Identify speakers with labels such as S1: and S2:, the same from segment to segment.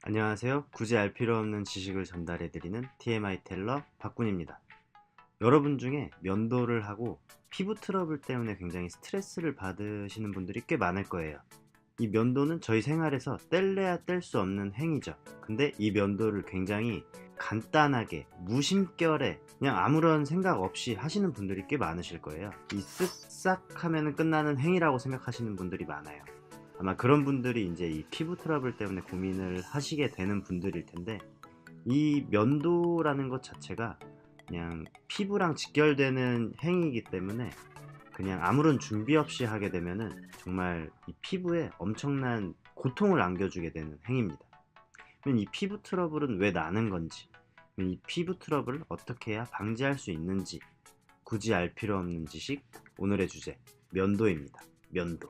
S1: 안녕하세요. 굳이 알 필요 없는 지식을 전달해드리는 TMI 텔러 박군입니다. 여러분 중에 면도를 하고 피부 트러블 때문에 굉장히 스트레스를 받으시는 분들이 꽤 많을 거예요. 이 면도는 저희 생활에서 뗄래야 뗄 수 없는 행위죠. 근데 이 면도를 굉장히 간단하게 무심결에 그냥 아무런 생각 없이 하시는 분들이 꽤 많으실 거예요. 이 쓱싹 하면 끝나는 행위라고 생각하시는 분들이 많아요. 아마 그런 분들이 이제 이 피부 트러블 때문에 고민을 하시게 되는 분들일 텐데, 이 면도라는 것 자체가 그냥 피부랑 직결되는 행위이기 때문에 그냥 아무런 준비 없이 하게 되면은 정말 이 피부에 엄청난 고통을 안겨주게 되는 행위입니다. 그럼 이 피부 트러블은 왜 나는 건지, 이 피부 트러블을 어떻게 해야 방지할 수 있는지, 굳이 알 필요 없는 지식, 오늘의 주제 면도입니다. 면도.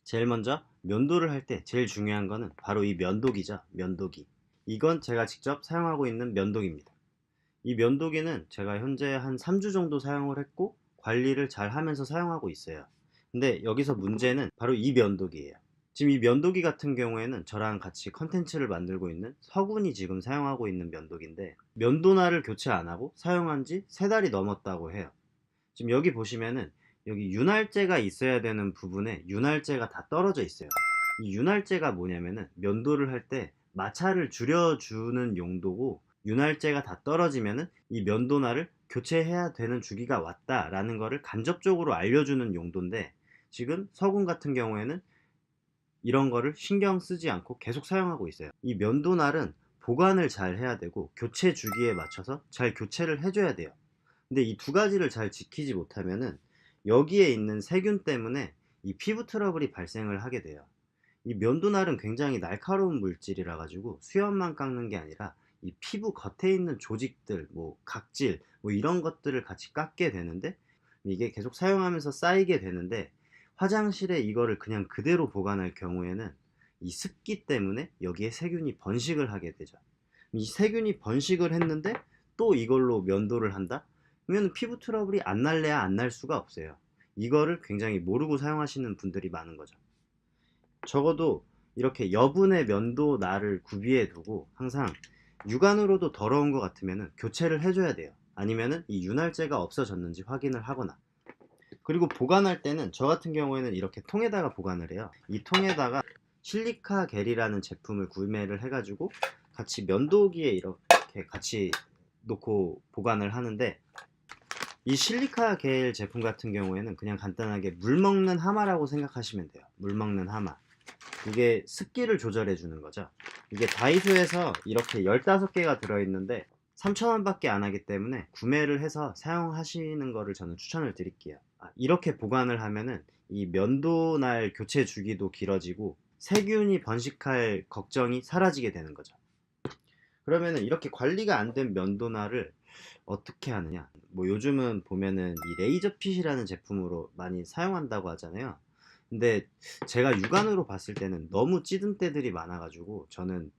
S1: 제일 먼저 면도를 할 때 제일 중요한 거는 바로 이 면도기죠. 면도기. 이건 제가 직접 사용하고 있는 면도기입니다. 이 면도기는 제가 현재 한 3주 정도 사용을 했고 관리를 잘 하면서 사용하고 있어요. 근데 여기서 문제는 바로 이 면도기예요. 지금 이 면도기 같은 경우에는 저랑 같이 컨텐츠를 만들고 있는 서군이 지금 사용하고 있는 면도기인데, 면도날을 교체 안 하고 사용한 지 3달이 넘었다고 해요. 지금 여기 보시면은 여기 윤활제가 있어야 되는 부분에 윤활제가 다 떨어져 있어요. 이 윤활제가 뭐냐면은 면도를 할 때 마찰을 줄여주는 용도고, 윤활제가 다 떨어지면은 이 면도날을 교체해야 되는 주기가 왔다라는 거를 간접적으로 알려주는 용도인데, 지금 서군 같은 경우에는 이런 거를 신경 쓰지 않고 계속 사용하고 있어요. 이 면도날은 보관을 잘 해야 되고 교체 주기에 맞춰서 잘 교체를 해줘야 돼요. 근데 이 두 가지를 잘 지키지 못하면은 여기에 있는 세균 때문에 이 피부 트러블이 발생을 하게 돼요. 이 면도날은 굉장히 날카로운 물질이라 가지고 수염만 깎는 게 아니라 이 피부 겉에 있는 조직들, 뭐 각질, 뭐 이런 것들을 같이 깎게 되는데, 이게 계속 사용하면서 쌓이게 되는데, 화장실에 이거를 그냥 그대로 보관할 경우에는 이 습기 때문에 여기에 세균이 번식을 하게 되죠. 이 세균이 번식을 했는데 또 이걸로 면도를 한다? 그러면 피부 트러블이 안 날래야 안 날 수가 없어요. 이거를 굉장히 모르고 사용하시는 분들이 많은 거죠. 적어도 이렇게 여분의 면도 날을 구비해 두고 항상 육안으로도 더러운 것 같으면 교체를 해줘야 돼요. 아니면은 이 윤활제가 없어졌는지 확인을 하거나. 그리고 보관할 때는 저 같은 경우에는 이렇게 통에다가 보관을 해요. 이 통에다가 실리카 겔이라는 제품을 구매를 해가지고 같이 면도기에 이렇게 같이 놓고 보관을 하는데, 이 실리카 겔 제품 같은 경우에는 그냥 간단하게 물 먹는 하마라고 생각하시면 돼요. 물 먹는 하마. 이게 습기를 조절해 주는 거죠. 이게 다이소에서 이렇게 15개가 들어있는데 3,000원 밖에 안 하기 때문에 구매를 해서 사용하시는 거를 저는 추천을 드릴게요. 이렇게 보관을 하면은 이 면도날 교체 주기도 길어지고 세균이 번식할 걱정이 사라지게 되는 거죠. 그러면은 이렇게 관리가 안 된 면도날을 어떻게 하느냐? 뭐 요즘은 보면은 이 레이저핏이라는 제품으로 많이 사용한다고 하잖아요. 근데 제가 육안으로 봤을 때는 너무 찌든 때들이 많아가지고 저는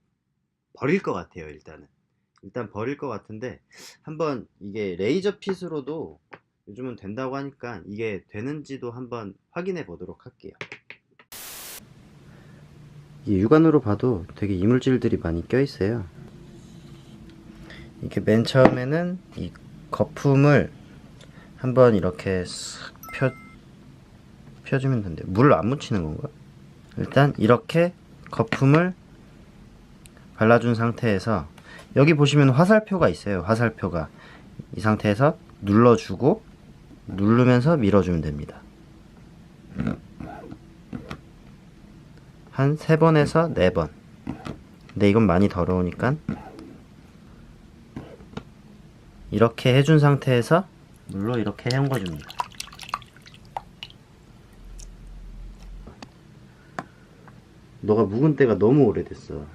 S1: 버릴 것 같아요. 일단 버릴 것 같은데, 한번 이게 레이저핏으로도 요즘은 된다고 하니까 이게 되는지도 한번 확인해 보도록 할게요. 이 육안으로 봐도 되게 이물질들이 많이 껴 있어요. 이게 맨 처음에는 이 거품을 한번 이렇게 싹 펴주면 되는데, 물 안 묻히는 건가? 일단 이렇게 거품을 발라준 상태에서 여기 보시면 화살표가 있어요. 화살표가. 이 상태에서 눌러주고 누르면서 밀어주면 됩니다. 한 3번에서 4번. 근데 이건 많이 더러우니까 이렇게 해준 상태에서 물로 이렇게 헹궈줍니다. 너가 묵은 때가 너무 오래됐어.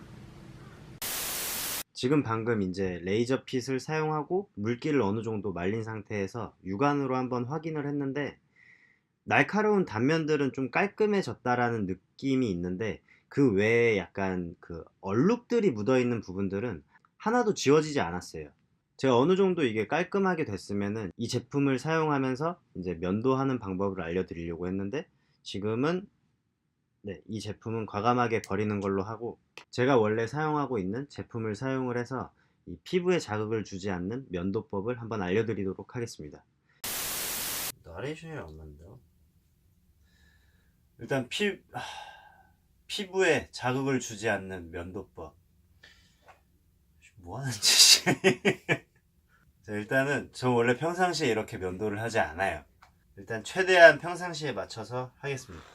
S1: 지금 방금 이제 레이저핏을 사용하고 물기를 어느 정도 말린 상태에서 육안으로 한번 확인을 했는데, 날카로운 단면들은 좀 깔끔해졌다라는 느낌이 있는데, 그 외에 약간 그 얼룩들이 묻어있는 부분들은 하나도 지워지지 않았어요. 제가 어느 정도 이게 깔끔하게 됐으면은 이 제품을 사용하면서 이제 면도하는 방법을 알려드리려고 했는데, 지금은 네, 이 제품은 과감하게 버리는 걸로 하고, 제가 원래 사용하고 있는 제품을 사용을 해서 이 피부에 자극을 주지 않는 면도법을 한번 알려드리도록 하겠습니다. 나레이션이 안 맞는데요? 일단 피부에 자극을 주지 않는 면도법. 뭐하는 짓이야? 자, 일단은 저 원래 평상시에 이렇게 면도를 하지 않아요. 일단 최대한 평상시에 맞춰서 하겠습니다.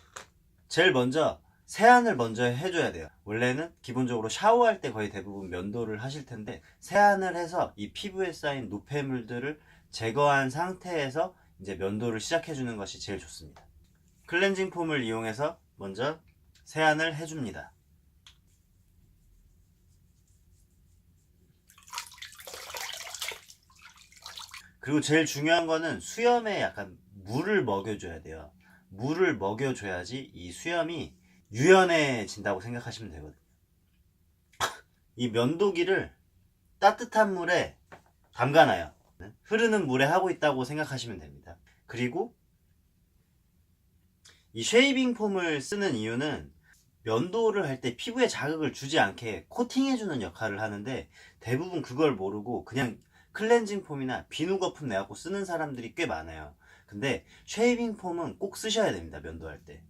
S1: 제일 먼저 세안을 먼저 해줘야 돼요. 원래는 기본적으로 샤워할 때 거의 대부분 면도를 하실 텐데, 세안을 해서 이 피부에 쌓인 노폐물들을 제거한 상태에서 이제 면도를 시작해 주는 것이 제일 좋습니다. 클렌징 폼을 이용해서 먼저 세안을 해줍니다. 그리고 제일 중요한 거는 수염에 약간 물을 먹여줘야 돼요. 물을 먹여줘야지 이 수염이 유연해진다고 생각하시면 되거든요. 이 면도기를 따뜻한 물에 담가놔요. 흐르는 물에 하고 있다고 생각하시면 됩니다. 그리고 이 쉐이빙 폼을 쓰는 이유는 면도를 할 때 피부에 자극을 주지 않게 코팅해주는 역할을 하는데, 대부분 그걸 모르고 그냥 클렌징 폼이나 비누 거품 내갖고 쓰는 사람들이 꽤 많아요. 근데 쉐이빙 폼은 꼭 쓰셔야 됩니다, 면도할 때.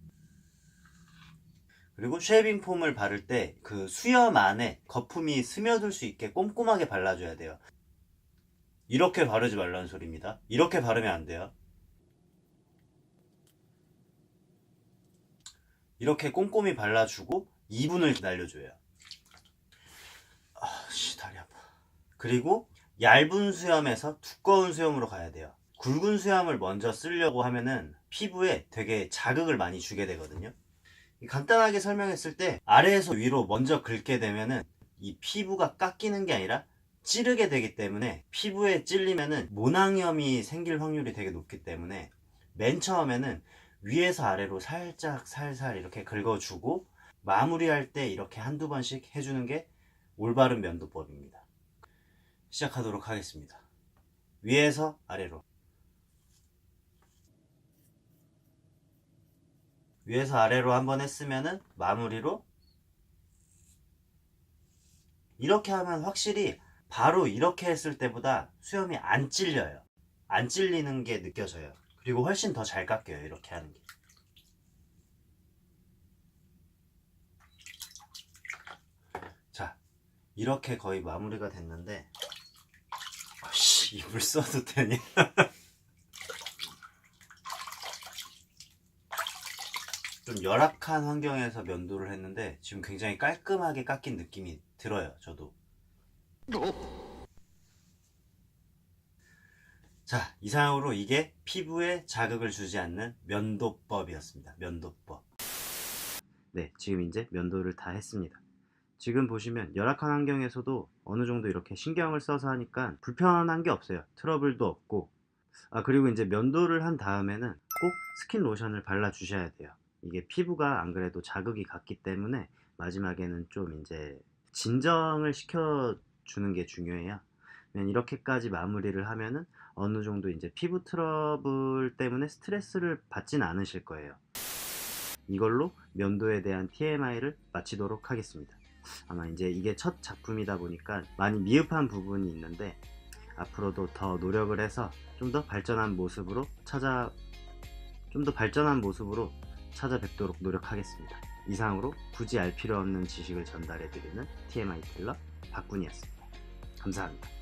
S1: 그리고 쉐이빙 폼을 바를 때 그 수염 안에 거품이 스며들 수 있게 꼼꼼하게 발라줘야 돼요. 이렇게 바르지 말라는 소리입니다. 이렇게 바르면 안 돼요. 이렇게 꼼꼼히 발라주고 2분을 기다려줘요. 아씨, 다리 아파. 그리고 얇은 수염에서 두꺼운 수염으로 가야 돼요. 굵은 수염을 먼저 쓰려고 하면은 피부에 되게 자극을 많이 주게 되거든요. 간단하게 설명했을 때, 아래에서 위로 먼저 긁게 되면은 이 피부가 깎이는 게 아니라 찌르게 되기 때문에, 피부에 찔리면은 모낭염이 생길 확률이 되게 높기 때문에 맨 처음에는 위에서 아래로 살짝 살살 이렇게 긁어주고, 마무리할 때 이렇게 한두 번씩 해주는 게 올바른 면도법입니다. 시작하도록 하겠습니다. 위에서 아래로, 위에서 아래로 한번 했으면은 마무리로 이렇게 하면 확실히 바로 이렇게 했을 때보다 수염이 안 찔려요. 안 찔리는 게 느껴져요. 그리고 훨씬 더 잘 깎여요, 이렇게 하는 게. 자, 이렇게 거의 마무리가 됐는데, 아씨, 이물 써도 되냐? 좀 열악한 환경에서 면도를 했는데 지금 굉장히 깔끔하게 깎인 느낌이 들어요, 저도. 자, 이상으로 이게 피부에 자극을 주지 않는 면도법이었습니다. 면도법. 네, 지금 이제 면도를 다 했습니다. 지금 보시면 열악한 환경에서도 어느 정도 이렇게 신경을 써서 하니까 불편한 게 없어요. 트러블도 없고. 그리고 이제 면도를 한 다음에는 꼭 스킨 로션을 발라 주셔야 돼요. 이게 피부가 안 그래도 자극이 갔기 때문에 마지막에는 좀 이제 진정을 시켜 주는 게 중요해요. 그냥 이렇게까지 마무리를 하면은 어느 정도 이제 피부 트러블 때문에 스트레스를 받진 않으실 거예요. 이걸로 면도에 대한 TMI를 마치도록 하겠습니다. 아마 이제 이게 첫 작품이다 보니까 많이 미흡한 부분이 있는데, 앞으로도 더 노력을 해서 좀 더 발전한 모습으로 찾아뵙도록 노력하겠습니다. 이상으로 굳이 알 필요 없는 지식을 전달해드리는 TMI 텔러 박군이었습니다. 감사합니다.